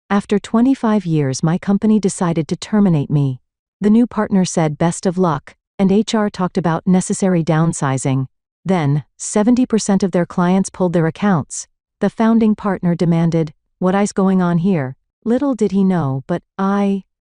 After 25 years, my company decided to terminate me. The new partner said best of luck, and HR talked about necessary downsizing. Then, 70% of their clients pulled their accounts. The founding partner demanded, "What is going on here?" Little did he know, but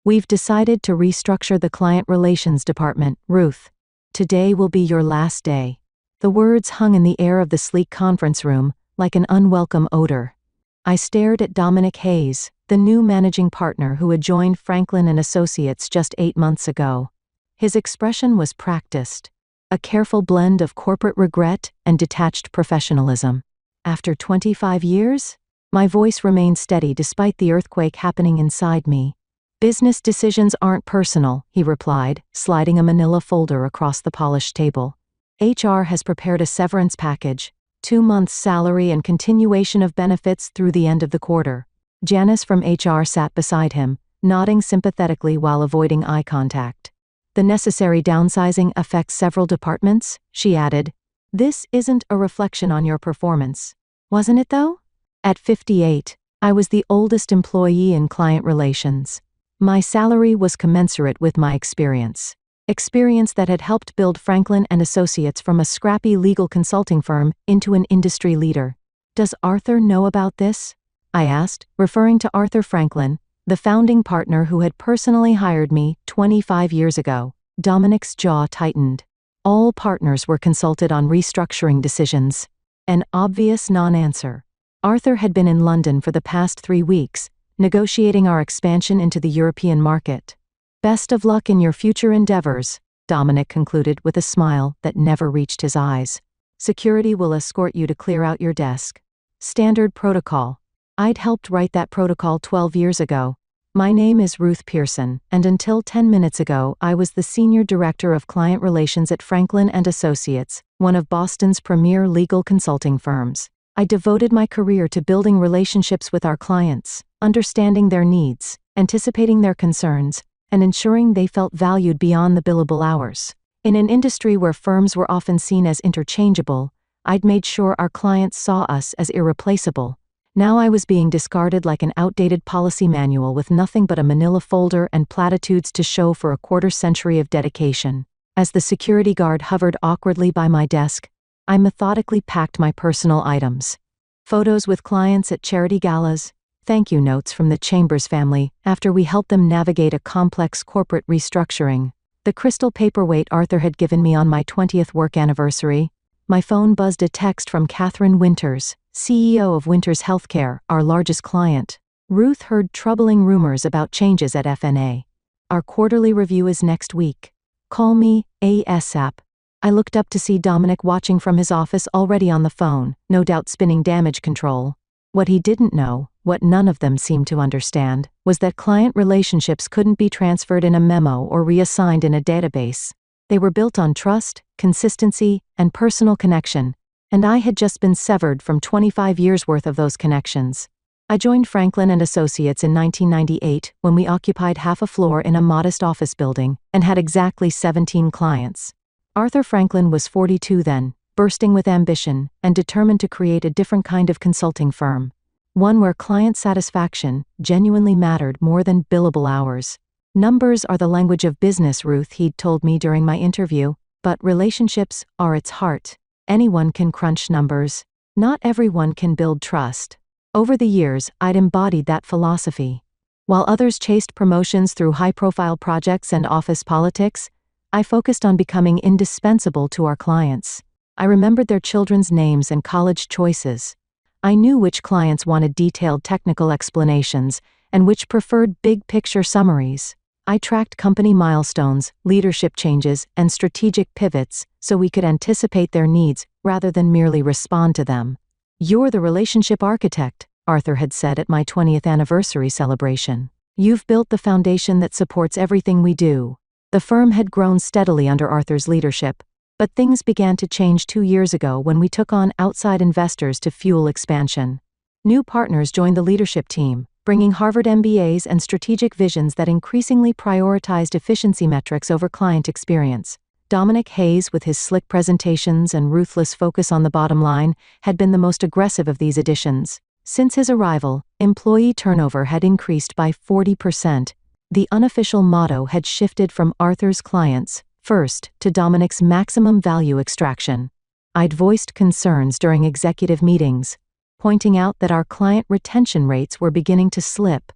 we've decided to restructure the client relations department, Ruth. Today will be your last day. The words hung in the air of the sleek conference room, like an unwelcome odor. I stared at Dominic Hayes, the new managing partner who had joined Franklin and Associates just 8 months ago. His expression was practiced, a careful blend of corporate regret and detached professionalism. After 25 years? My voice remained steady despite the earthquake happening inside me. "Business decisions aren't personal," he replied, sliding a manila folder across the polished table. "HR has prepared a severance package, 2 months' salary and continuation of benefits through the end of the quarter." Janice from HR sat beside him, nodding sympathetically while avoiding eye contact. "The necessary downsizing affects several departments," she added. "This isn't a reflection on your performance. Wasn't it though?" At 58, I was the oldest employee in client relations. My salary was commensurate with my experience. Experience that had helped build Franklin and Associates from a scrappy legal consulting firm into an industry leader. "Does Arthur know about this?" I asked, referring to Arthur Franklin, the founding partner who had personally hired me 25 years ago. Dominic's jaw tightened. All partners were consulted on restructuring decisions. An obvious non-answer. Arthur had been in London for the past 3 weeks, negotiating our expansion into the European market. "Best of luck in your future endeavors," Dominic concluded with a smile that never reached his eyes. "Security will escort you to clear out your desk. Standard protocol. I'd helped write that protocol 12 years ago. My name is Ruth Pearson, and until 10 minutes ago I was the Senior Director of Client Relations at Franklin and Associates, one of Boston's premier legal consulting firms. I devoted my career to building relationships with our clients, understanding their needs, anticipating their concerns, and ensuring they felt valued beyond the billable hours. In an industry where firms were often seen as interchangeable, I'd made sure our clients saw us as irreplaceable. Now I was being discarded like an outdated policy manual with nothing but a manila folder and platitudes to show for a quarter-century of dedication. As the security guard hovered awkwardly by my desk, I methodically packed my personal items. Photos with clients at charity galas, thank you notes from the Chambers family after we helped them navigate a complex corporate restructuring, the crystal paperweight Arthur had given me on my 20th work anniversary. My phone buzzed a text from Catherine Winters, CEO of Winters Healthcare, our largest client. "Ruth heard troubling rumors about changes at FNA. Our quarterly review is next week. Call me ASAP." I looked up to see Dominic watching from his office already on the phone, no doubt spinning damage control. What he didn't know, what none of them seemed to understand, was that client relationships couldn't be transferred in a memo or reassigned in a database. They were built on trust, consistency, and personal connection, and I had just been severed from 25 years' worth of those connections. I joined Franklin and Associates in 1998 when we occupied half a floor in a modest office building and had exactly 17 clients. Arthur Franklin was 42 then, bursting with ambition and determined to create a different kind of consulting firm. One where client satisfaction genuinely mattered more than billable hours. "Numbers are the language of business," Ruth he'd told me during my interview, "but relationships are its heart. Anyone can crunch numbers. Not everyone can build trust." Over the years, I'd embodied that philosophy. While others chased promotions through high-profile projects and office politics, I focused on becoming indispensable to our clients. I remembered their children's names and college choices. I knew which clients wanted detailed technical explanations and which preferred big-picture summaries. I tracked company milestones, leadership changes, and strategic pivots so we could anticipate their needs rather than merely respond to them. "You're the relationship architect," Arthur had said at my 20th anniversary celebration. "You've built the foundation that supports everything we do." The firm had grown steadily under Arthur's leadership, but things began to change 2 years ago when we took on outside investors to fuel expansion. New partners joined the leadership team, bringing Harvard MBAs and strategic visions that increasingly prioritized efficiency metrics over client experience. Dominic Hayes, with his slick presentations and ruthless focus on the bottom line, had been the most aggressive of these additions. Since his arrival, employee turnover had increased by 40%. The unofficial motto had shifted from Arthur's clients first to Dominic's maximum value extraction. I'd voiced concerns during executive meetings, pointing out that our client retention rates were beginning to slip.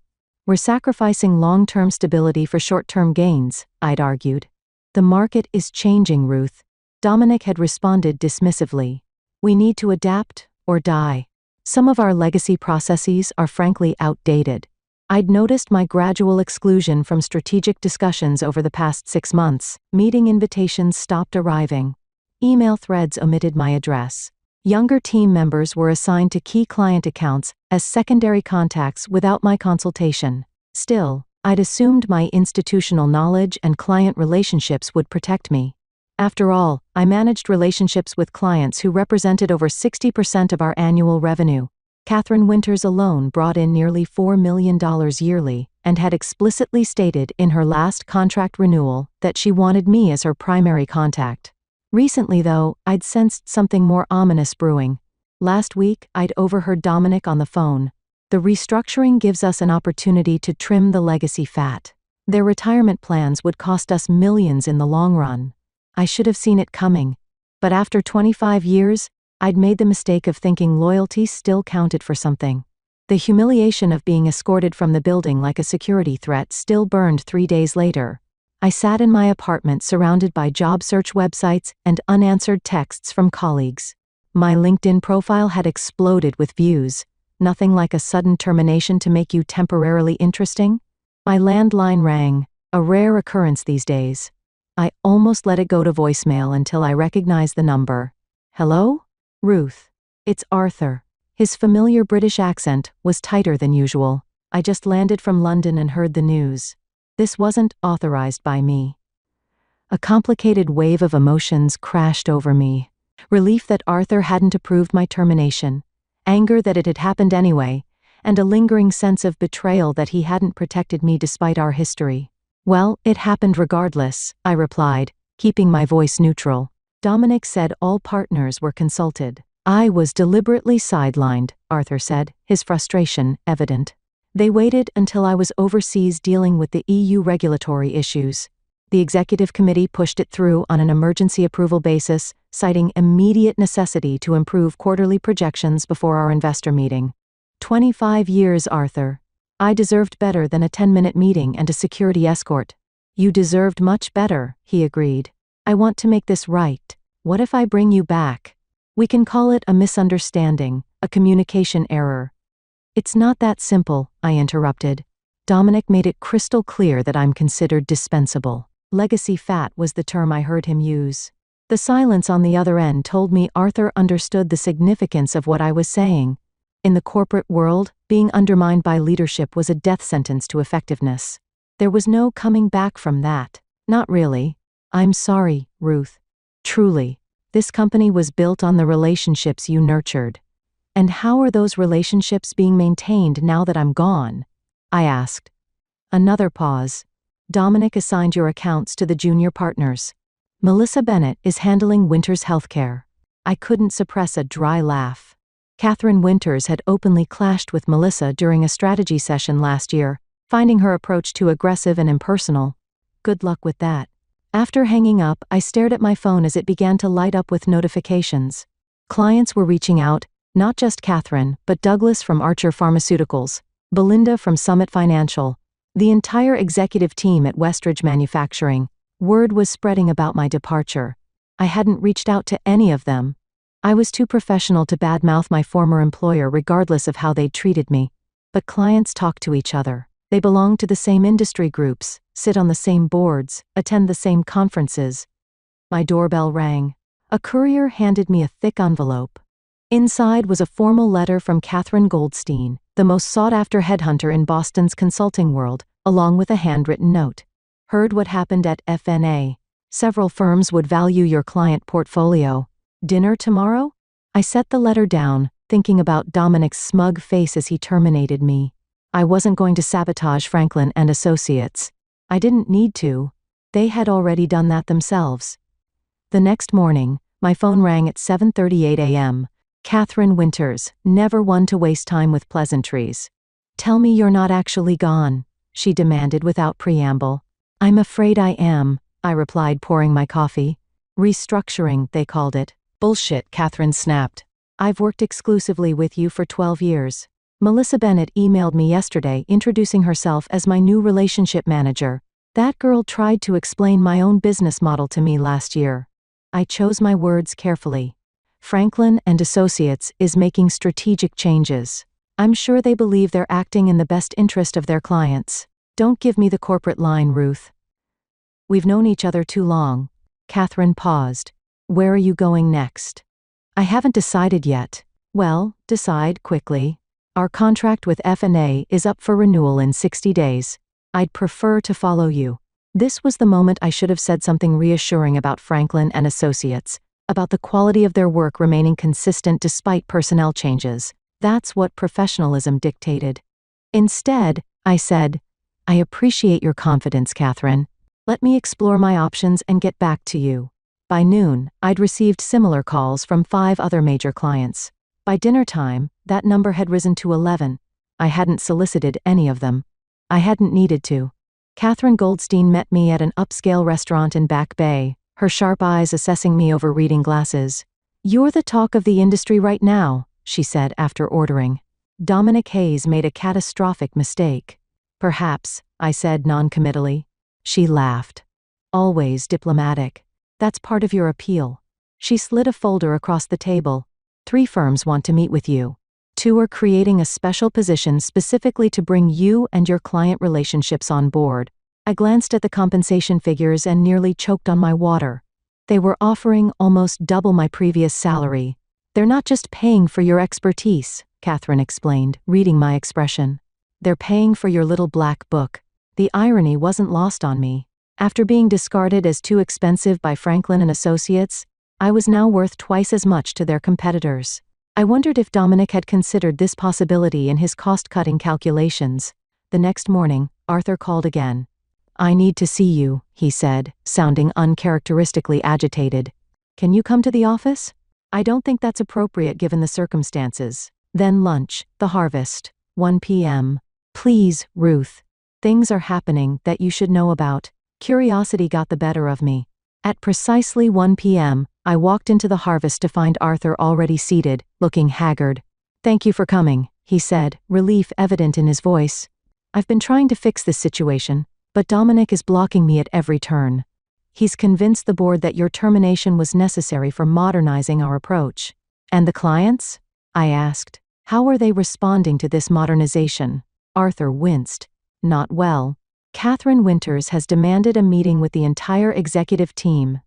We're sacrificing long-term stability for short-term gains, I'd argued. The market is changing, Ruth. Dominic had responded dismissively. We need to adapt or die. Some of our legacy processes are frankly outdated. I'd noticed my gradual exclusion from strategic discussions over the past 6 months. Meeting invitations stopped arriving. Email threads omitted my address. Younger team members were assigned to key client accounts as secondary contacts without my consultation. Still, I'd assumed my institutional knowledge and client relationships would protect me. After all, I managed relationships with clients who represented over 60% of our annual revenue. Catherine Winters alone brought in nearly $4 million yearly and had explicitly stated in her last contract renewal that she wanted me as her primary contact. Recently, though, I'd sensed something more ominous brewing. Last week, I'd overheard Dominic on the phone. The restructuring gives us an opportunity to trim the legacy fat. Their retirement plans would cost us millions in the long run. I should have seen it coming. But after 25 years, I'd made the mistake of thinking loyalty still counted for something. The humiliation of being escorted from the building like a security threat still burned 3 days later. I sat in my apartment surrounded by job search websites and unanswered texts from colleagues. My LinkedIn profile had exploded with views. Nothing like a sudden termination to make you temporarily interesting. My landline rang, a rare occurrence these days. I almost let it go to voicemail until I recognized the number. Hello? Ruth. It's Arthur. His familiar British accent was tighter than usual. I just landed from London and heard the news. This wasn't authorized by me. A complicated wave of emotions crashed over me. Relief that Arthur hadn't approved my termination, anger that it had happened anyway, and a lingering sense of betrayal that he hadn't protected me despite our history. Well, it happened regardless, I replied, keeping my voice neutral. Dominic said all partners were consulted. I was deliberately sidelined, Arthur said, his frustration evident. They waited until I was overseas dealing with the EU regulatory issues. The executive committee pushed it through on an emergency approval basis, citing immediate necessity to improve quarterly projections before our investor meeting. 25 years, Arthur. I deserved better than a 10-minute meeting and a security escort. You deserved much better, he agreed. I want to make this right. What if I bring you back? We can call it a misunderstanding, a communication error. It's not that simple, I interrupted. Dominic made it crystal clear that I'm considered dispensable. Legacy fat was the term I heard him use. The silence on the other end told me Arthur understood the significance of what I was saying. In the corporate world, being undermined by leadership was a death sentence to effectiveness. There was no coming back from that. Not really. I'm sorry, Ruth. Truly. This company was built on the relationships you nurtured. And how are those relationships being maintained now that I'm gone? I asked. Another pause. Dominic assigned your accounts to the junior partners. Melissa Bennett is handling Winters Healthcare. I couldn't suppress a dry laugh. Catherine Winters had openly clashed with Melissa during a strategy session last year, finding her approach too aggressive and impersonal. Good luck with that. After hanging up, I stared at my phone as it began to light up with notifications. Clients were reaching out, not just Catherine, but Douglas from Archer Pharmaceuticals, Belinda from Summit Financial, the entire executive team at Westridge Manufacturing. Word was spreading about my departure. I hadn't reached out to any of them. I was too professional to badmouth my former employer regardless of how they'd treated me. But clients talk to each other. They belong to the same industry groups, sit on the same boards, attend the same conferences. My doorbell rang. A courier handed me a thick envelope. Inside was a formal letter from Catherine Goldstein, the most sought-after headhunter in Boston's consulting world, along with a handwritten note. Heard what happened at FNA. Several firms would value your client portfolio. Dinner tomorrow? I set the letter down, thinking about Dominic's smug face as he terminated me. I wasn't going to sabotage Franklin and Associates. I didn't need to. They had already done that themselves. The next morning, my phone rang at 7:38 a.m. Catherine Winters, never one to waste time with pleasantries. Tell me you're not actually gone, she demanded without preamble. I'm afraid I am, I replied, pouring my coffee. Restructuring, they called it. Bullshit, Catherine snapped. I've worked exclusively with you for 12 years. Melissa Bennett emailed me yesterday introducing herself as my new relationship manager. That girl tried to explain my own business model to me last year. I chose my words carefully. Franklin and Associates is making strategic changes. I'm sure they believe they're acting in the best interest of their clients. Don't give me the corporate line, Ruth. We've known each other too long. Catherine paused. Where are you going next? I haven't decided yet. Well, decide quickly. Our contract with F&A is up for renewal in 60 days. I'd prefer to follow you. This was the moment I should have said something reassuring about Franklin and Associates, about the quality of their work remaining consistent despite personnel changes. That's what professionalism dictated. Instead, I said, I appreciate your confidence, Catherine. Let me explore my options and get back to you. By noon, I'd received similar calls from 5 other major clients. By dinner time, that number had risen to 11. I hadn't solicited any of them. I hadn't needed to. Catherine Goldstein met me at an upscale restaurant in Back Bay, her sharp eyes assessing me over reading glasses. You're the talk of the industry right now, she said after ordering. Dominic Hayes made a catastrophic mistake. Perhaps, I said non-committally. She laughed. Always diplomatic. That's part of your appeal. She slid a folder across the table. 3 firms want to meet with you. 2 are creating a special position specifically to bring you and your client relationships on board. I glanced at the compensation figures and nearly choked on my water. They were offering almost double my previous salary. They're not just paying for your expertise, Catherine explained, reading my expression. They're paying for your little black book. The irony wasn't lost on me. After being discarded as too expensive by Franklin and Associates, I was now worth twice as much to their competitors. I wondered if Dominic had considered this possibility in his cost-cutting calculations. The next morning, Arthur called again. I need to see you, he said, sounding uncharacteristically agitated. Can you come to the office? I don't think that's appropriate given the circumstances. Then lunch, the harvest, 1 p.m. Please, Ruth. Things are happening that you should know about. Curiosity got the better of me. At precisely 1 p.m., I walked into the harvest to find Arthur already seated, looking haggard. Thank you for coming, he said, relief evident in his voice. I've been trying to fix this situation, but Dominic is blocking me at every turn. He's convinced the board that your termination was necessary for modernizing our approach. And the clients? I asked. How are they responding to this modernization? Arthur winced. Not well. Catherine Winters has demanded a meeting with the entire executive team.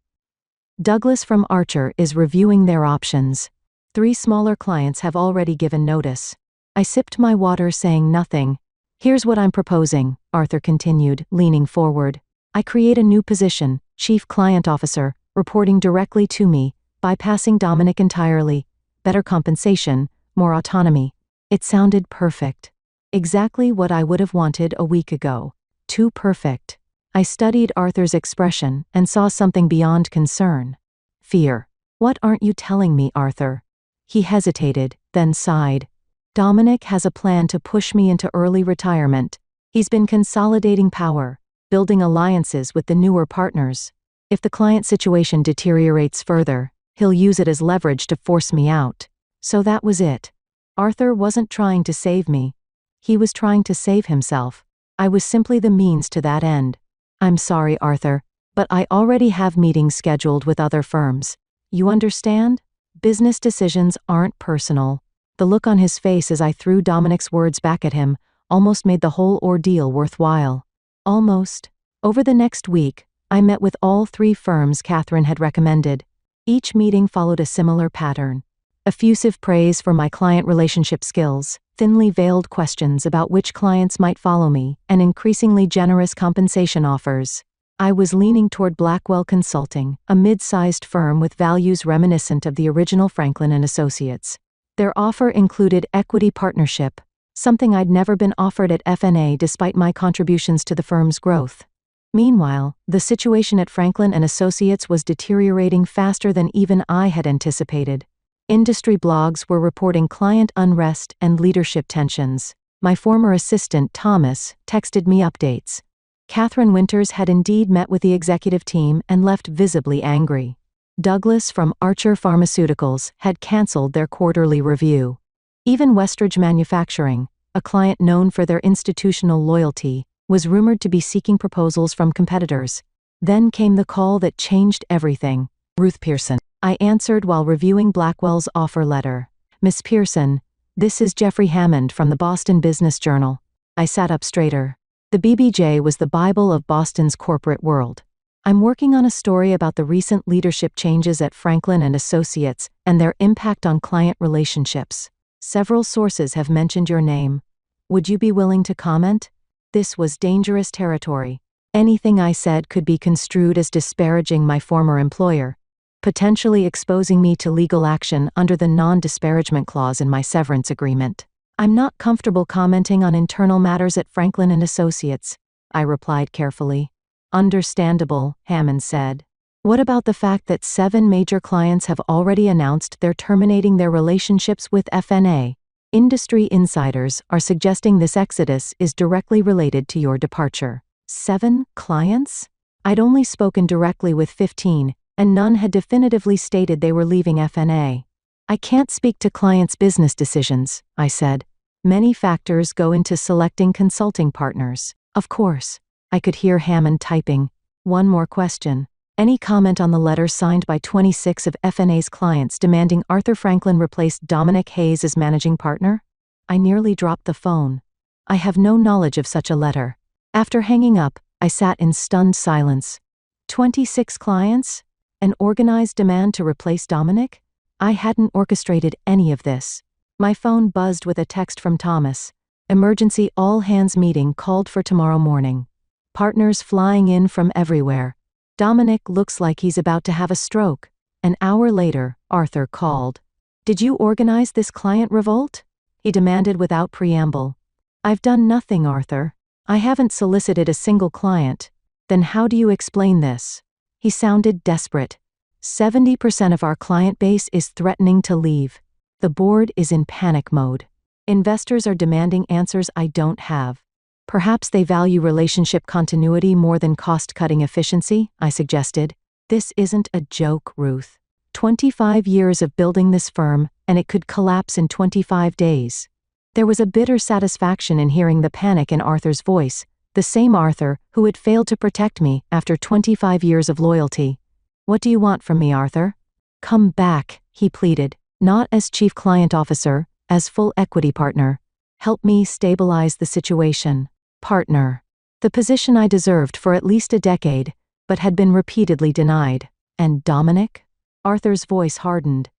Douglas from Archer is reviewing their options. 3 smaller clients have already given notice. I sipped my water, saying nothing. Here's what I'm proposing, Arthur continued, leaning forward. I create a new position, Chief Client Officer, reporting directly to me, bypassing Dominic entirely. Better compensation, more autonomy. It sounded perfect. Exactly what I would have wanted a week ago. Too perfect. I studied Arthur's expression and saw something beyond concern. Fear. What aren't you telling me, Arthur? He hesitated, then sighed. Dominic has a plan to push me into early retirement. He's been consolidating power, building alliances with the newer partners. If the client situation deteriorates further, he'll use it as leverage to force me out. So that was it. Arthur wasn't trying to save me. He was trying to save himself. I was simply the means to that end. I'm sorry, Arthur, but I already have meetings scheduled with other firms. You understand? Business decisions aren't personal. The look on his face as I threw Dominic's words back at him almost made the whole ordeal worthwhile. Almost. Over the next week, I met with all 3 firms Catherine had recommended. Each meeting followed a similar pattern. Effusive praise for my client relationship skills, thinly veiled questions about which clients might follow me, and increasingly generous compensation offers. I was leaning toward Blackwell Consulting, a mid-sized firm with values reminiscent of the original Franklin and Associates. Their offer included equity partnership, something I'd never been offered at F&A despite my contributions to the firm's growth. Meanwhile, the situation at Franklin and Associates was deteriorating faster than even I had anticipated. Industry blogs were reporting client unrest and leadership tensions. My former assistant, Thomas, texted me updates. Catherine Winters had indeed met with the executive team and left visibly angry. Douglas from Archer Pharmaceuticals had canceled their quarterly review. Even Westridge Manufacturing, a client known for their institutional loyalty, was rumored to be seeking proposals from competitors. Then came the call that changed everything. Ruth Pearson. I answered while reviewing Blackwell's offer letter. Miss Pearson, this is Jeffrey Hammond from the Boston Business Journal. I sat up straighter. The BBJ was the Bible of Boston's corporate world. I'm working on a story about the recent leadership changes at Franklin and Associates and their impact on client relationships. Several sources have mentioned your name. Would you be willing to comment? This was dangerous territory. Anything I said could be construed as disparaging my former employer, potentially exposing me to legal action under the non-disparagement clause in my severance agreement. I'm not comfortable commenting on internal matters at Franklin and Associates, I replied carefully. Understandable, Hammond said. What about the fact that 7 major clients have already announced they're terminating their relationships with FNA? Industry insiders are suggesting this exodus is directly related to your departure. 7 clients? I'd only spoken directly with 15, and none had definitively stated they were leaving FNA. I can't speak to clients' business decisions, I said. Many factors go into selecting consulting partners. Of course. I could hear Hammond typing. One more question. Any comment on the letter signed by 26 of FNA's clients demanding Arthur Franklin replace Dominic Hayes as managing partner? I nearly dropped the phone. I have no knowledge of such a letter. After hanging up, I sat in stunned silence. 26 clients? An organized demand to replace Dominic? I hadn't orchestrated any of this. My phone buzzed with a text from Thomas. Emergency all-hands meeting called for tomorrow morning. Partners flying in from everywhere. Dominic looks like he's about to have a stroke. An hour later, Arthur called. Did you organize this client revolt? He demanded without preamble. I've done nothing, Arthur. I haven't solicited a single client. Then how do you explain this? He sounded desperate. 70% of our client base is threatening to leave. The board is in panic mode. Investors are demanding answers I don't have. Perhaps they value relationship continuity more than cost-cutting efficiency, I suggested. This isn't a joke, Ruth. 25 years of building this firm, and it could collapse in 25 days. There was a bitter satisfaction in hearing the panic in Arthur's voice, the same Arthur who had failed to protect me after 25 years of loyalty. What do you want from me, Arthur? Come back, he pleaded, not as chief client officer, as full equity partner. Help me stabilize the situation. Partner. The position I deserved for at least a decade, but had been repeatedly denied. And Dominic? Arthur's voice hardened.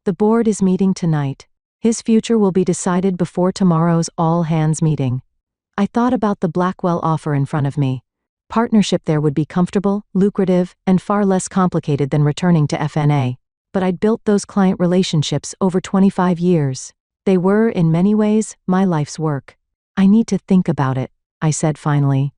The board is meeting tonight. His future will be decided before tomorrow's all-hands meeting. I thought about the Blackwell offer in front of me. Partnership there would be comfortable, lucrative, and far less complicated than returning to FNA. But I'd built those client relationships over 25 years. They were, in many ways, my life's work. I need to think about it, I said finally.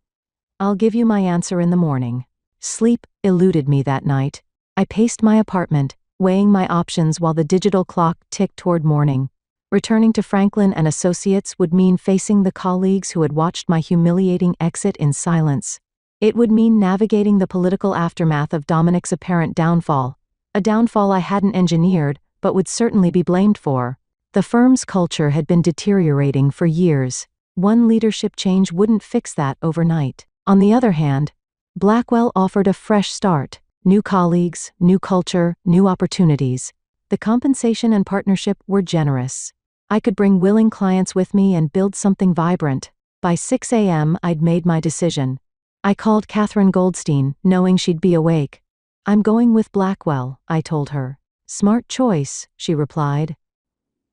I'll give you my answer in the morning. Sleep eluded me that night. I paced my apartment, weighing my options while the digital clock ticked toward morning. Returning to Franklin and Associates would mean facing the colleagues who had watched my humiliating exit in silence. It would mean navigating the political aftermath of Dominic's apparent downfall, a downfall I hadn't engineered, but would certainly be blamed for. The firm's culture had been deteriorating for years. One leadership change wouldn't fix that overnight. On the other hand, Blackwell offered a fresh start. New colleagues, new culture, new opportunities. The compensation and partnership were generous. I could bring willing clients with me and build something vibrant. By 6 a.m. I'd made my decision. I called Catherine Goldstein, knowing she'd be awake. I'm going with Blackwell, I told her. Smart choice, she replied.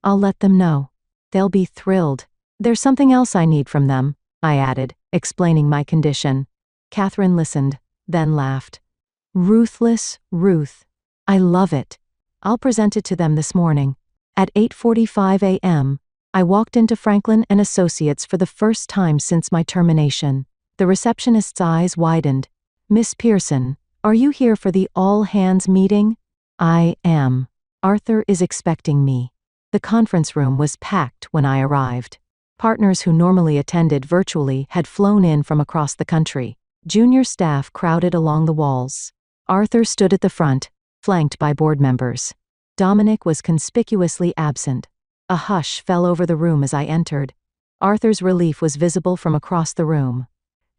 I'll let them know. They'll be thrilled. There's something else I need from them, I added, explaining my condition. Catherine listened, then laughed. Ruthless, Ruth. I love it. I'll present it to them this morning. At 8:45 a.m., I walked into Franklin and Associates for the first time since my termination. The receptionist's eyes widened. Miss Pearson, are you here for the all-hands meeting? I am. Arthur is expecting me. The conference room was packed when I arrived. Partners who normally attended virtually had flown in from across the country. Junior staff crowded along the walls. Arthur stood at the front, flanked by board members. Dominic was conspicuously absent. A hush fell over the room as I entered. Arthur's relief was visible from across the room.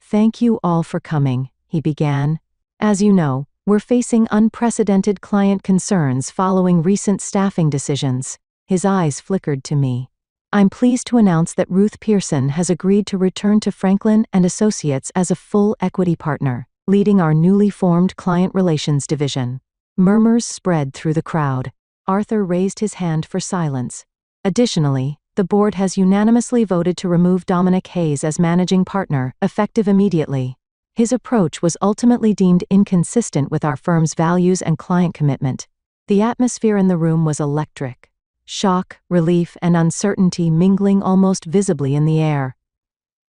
"Thank you all for coming," he began. "As you know, we're facing unprecedented client concerns following recent staffing decisions." His eyes flickered to me. "I'm pleased to announce that Ruth Pearson has agreed to return to Franklin and Associates as a full equity partner, leading our newly formed client relations division." Murmurs spread through the crowd. Arthur raised his hand for silence. "Additionally, the board has unanimously voted to remove Dominic Hayes as managing partner, effective immediately." His approach was ultimately deemed inconsistent with our firm's values and client commitment. The atmosphere in the room was electric. Shock, relief, and uncertainty mingling almost visibly in the air.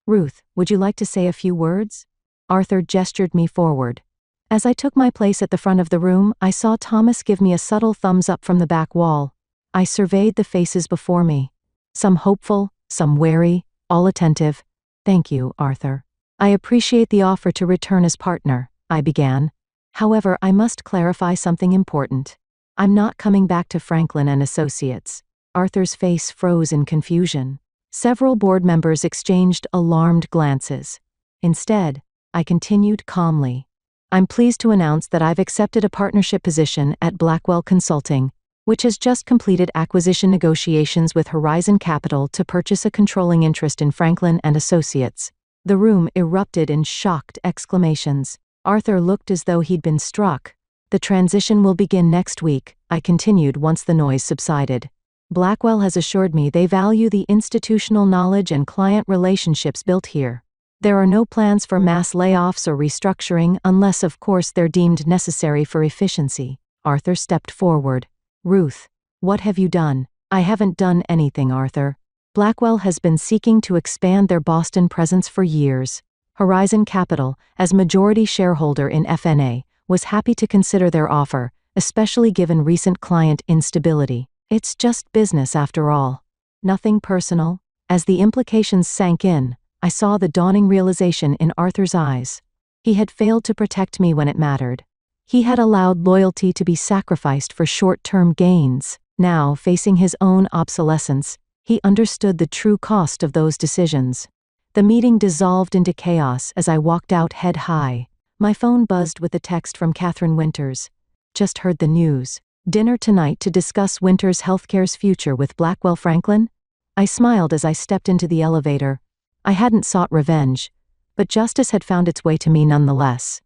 "Ruth, would you like to say a few words?" Arthur gestured me forward. As I took my place at the front of the room, I saw Thomas give me a subtle thumbs up from the back wall. I surveyed the faces before me. Some hopeful, some wary, all attentive. "Thank you, Arthur. I appreciate the offer to return as partner," I began. "However, I must clarify something important. I'm not coming back to Franklin and Associates." Arthur's face froze in confusion. Several board members exchanged alarmed glances. Instead, I continued calmly. "I'm pleased to announce that I've accepted a partnership position at Blackwell Consulting, which has just completed acquisition negotiations with Horizon Capital to purchase a controlling interest in Franklin and Associates." The room erupted in shocked exclamations. Arthur looked as though he'd been struck. "The transition will begin next week," I continued once the noise subsided. "Blackwell has assured me they value the institutional knowledge and client relationships built here. There are no plans for mass layoffs or restructuring unless, of course, they're deemed necessary for efficiency." Arthur stepped forward. "Ruth, what have you done?" "I haven't done anything, Arthur. Blackwell has been seeking to expand their Boston presence for years. Horizon Capital, as majority shareholder in FNA, was happy to consider their offer, especially given recent client instability. It's just business after all. Nothing personal." As the implications sank in, I saw the dawning realization in Arthur's eyes. He had failed to protect me when it mattered. He had allowed loyalty to be sacrificed for short-term gains. Now, facing his own obsolescence, he understood the true cost of those decisions. The meeting dissolved into chaos as I walked out head high. My phone buzzed with a text from Catherine Winters. "Just heard the news. Dinner tonight to discuss Winters Healthcare's future with Blackwell Franklin?" I smiled as I stepped into the elevator. I hadn't sought revenge, but justice had found its way to me nonetheless.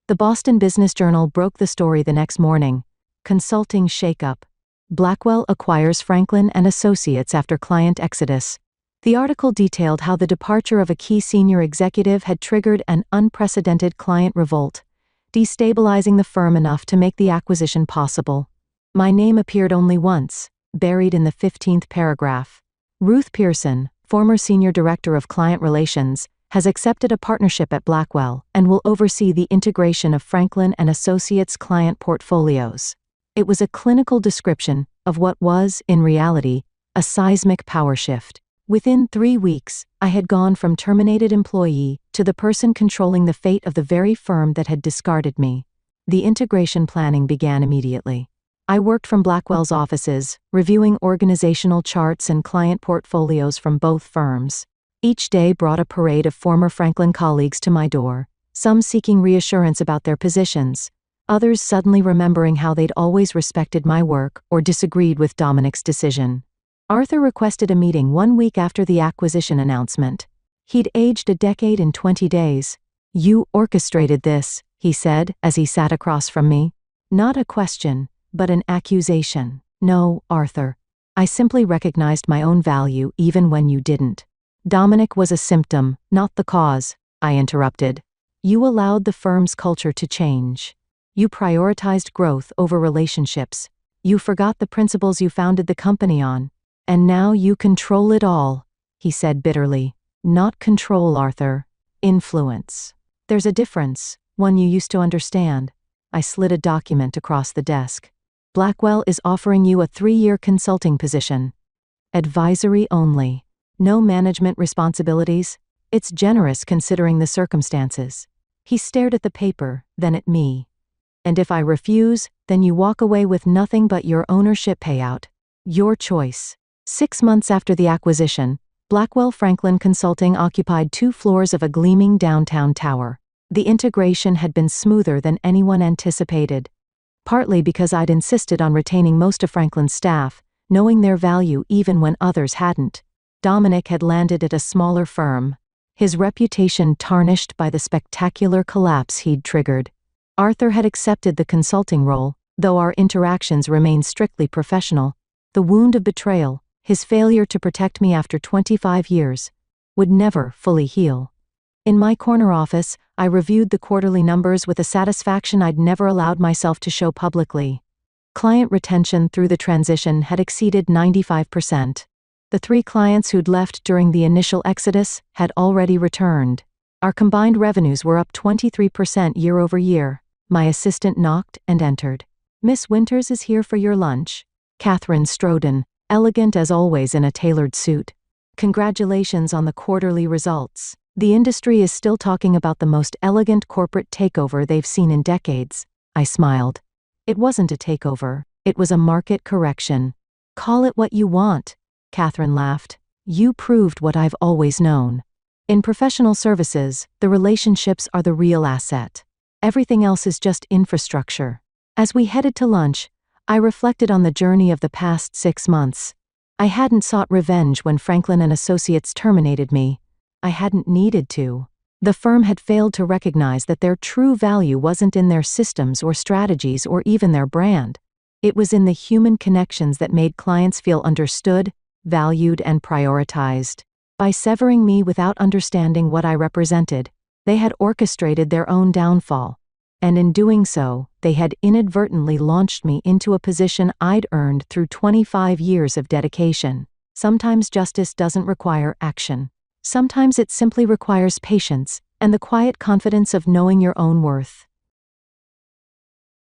The Boston Business Journal broke the story the next morning. Consulting shakeup. Blackwell acquires Franklin and Associates after client exodus. The article detailed how the departure of a key senior executive had triggered an unprecedented client revolt, destabilizing the firm enough to make the acquisition possible. My name appeared only once, buried in the 15th paragraph. "Ruth Pearson, former Senior Director of Client Relations, has accepted a partnership at Blackwell and will oversee the integration of Franklin and Associates client portfolios." It was a clinical description of what was, in reality, a seismic power shift. Within 3 weeks, I had gone from terminated employee to the person controlling the fate of the very firm that had discarded me. The integration planning began immediately. I worked from Blackwell's offices, reviewing organizational charts and client portfolios from both firms. Each day brought a parade of former Franklin colleagues to my door, some seeking reassurance about their positions, others suddenly remembering how they'd always respected my work or disagreed with Dominic's decision. Arthur requested a meeting 1 week after the acquisition announcement. He'd aged a decade in 20 days. "You orchestrated this," he said as he sat across from me. Not a question, but an accusation. "No, Arthur. I simply recognized my own value even when you didn't." "Dominic was a symptom, not the cause," I interrupted. "You allowed the firm's culture to change. You prioritized growth over relationships. You forgot the principles you founded the company on. And now you control it all," he said bitterly. "Not control, Arthur. Influence. There's a difference, one you used to understand." I slid a document across the desk. Blackwell is offering you a 3-year consulting position. Advisory only. No management responsibilities. It's generous considering the circumstances. He stared at the paper, then at me. And if I refuse, then you walk away with nothing but your ownership payout. Your choice. 6 months after the acquisition, Blackwell Franklin Consulting occupied 2 floors of a gleaming downtown tower. The integration had been smoother than anyone anticipated. Partly because I'd insisted on retaining most of Franklin's staff, knowing their value even when others hadn't. Dominic had landed at a smaller firm, his reputation tarnished by the spectacular collapse he'd triggered. Arthur had accepted the consulting role, though our interactions remained strictly professional. The wound of betrayal, his failure to protect me after 25 years, would never fully heal. In my corner office, I reviewed the quarterly numbers with a satisfaction I'd never allowed myself to show publicly. Client retention through the transition had exceeded 95%. The 3 clients who'd left during the initial exodus had already returned. Our combined revenues were up 23% year-over-year. My assistant knocked and entered. "Miss Winters is here for your lunch." Catherine strode in, elegant as always in a tailored suit. "Congratulations on the quarterly results. The industry is still talking about the most elegant corporate takeover they've seen in decades." I smiled. "It wasn't a takeover, it was a market correction." "Call it what you want," Catherine laughed. "You proved what I've always known. In professional services, the relationships are the real asset. Everything else is just infrastructure." As we headed to lunch, I reflected on the journey of the past 6 months. I hadn't sought revenge when Franklin and Associates terminated me. I hadn't needed to. The firm had failed to recognize that their true value wasn't in their systems or strategies or even their brand. It was in the human connections that made clients feel understood, valued, and prioritized. By severing me without understanding what I represented, they had orchestrated their own downfall. And in doing so, they had inadvertently launched me into a position I'd earned through 25 years of dedication. Sometimes justice doesn't require action. Sometimes it simply requires patience, and the quiet confidence of knowing your own worth.